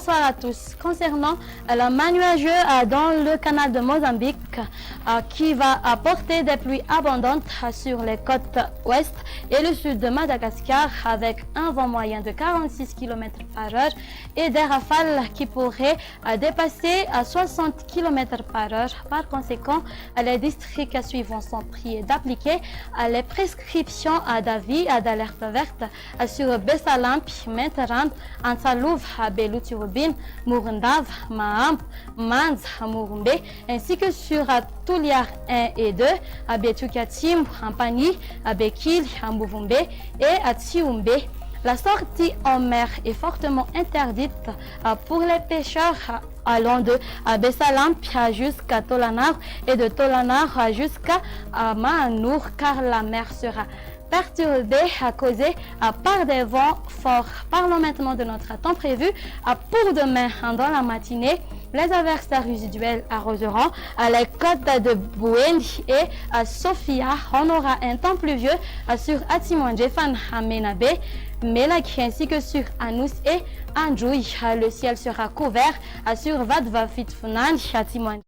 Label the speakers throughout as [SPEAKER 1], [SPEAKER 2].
[SPEAKER 1] bonsoir à tous. Concernant le mar nuageux dans le canal de Mozambique qui va apporter des pluies abondantes sur les côtes ouest et le sud de Madagascar avec un vent moyen de 46 km/h et des rafales qui pourraient dépasser 60 km/h. Par conséquent, les districts suivants sont priés d'appliquer les prescriptions d'avis d'alerte verte sur Bessalampi, Meterand, Antsalouf, Beloutirubin, Mourundav, Maamp, Manz, Mourumbe, ainsi que sur Touliar 1 et 2, à Betukatim, Ampani, à Bekil, à Mouvumbe et à Tsiumbe. La sortie en mer est fortement interdite pour les pêcheurs allant de Bessalamp jusqu'à Tolanar et de Tolanar jusqu'à Maanour car la mer sera perturbée causée par des vents forts. Parlons maintenant de notre temps prévu pour demain dans la matinée. Les averses résiduelles arroseront les côtes de Bouendi et Sofia. On aura un temps pluvieux sur Atimandjefan, Menabe, Melak ainsi que sur Anous et Andjoui. Le ciel sera couvert sur Vadva Fitfunan, Atimandjefan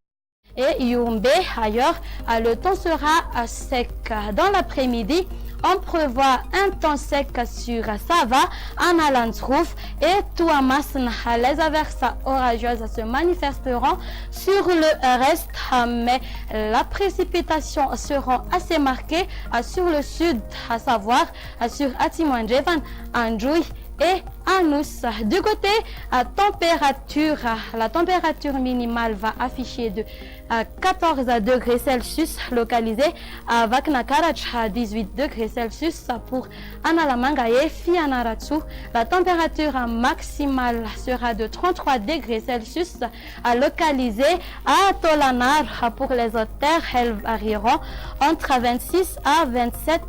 [SPEAKER 1] et Yumbe. Ailleurs, le temps sera sec. Dans l'après-midi, on prévoit un temps sec sur Sava, Analandsrouf et Touamasn. Les averses orageuses se manifesteront sur le reste, mais la précipitation seront assez marquées sur le sud, à savoir sur Atimandjefan, Andjoui et Anous. Du côté température, la température minimale va afficher de 14 degrés Celsius localisé à Vaknakarach, à 18 degrés Celsius pour Analamangaye, Fianaratsu. La température maximale sera de 33 degrés Celsius localisée à Tolanar. Pour les autres terres, elles varieront entre 26 à 27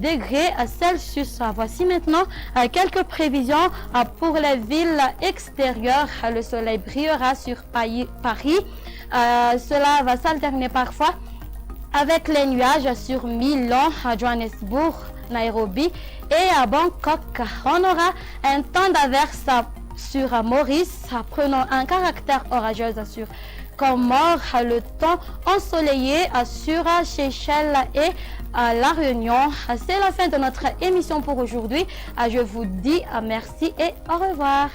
[SPEAKER 1] degrés Celsius. Voici maintenant quelques prévisions pour les villes extérieures. Le soleil brillera sur Paris. Cela va s'alterner parfois avec les nuages sur Milan, Johannesburg, Nairobi et à Bangkok. On aura un temps d'averse sur Maurice, prenant un caractère orageux sur Comores, le temps ensoleillé sur Seychelles et La Réunion. C'est la fin de notre émission pour aujourd'hui. Je vous dis merci et au revoir.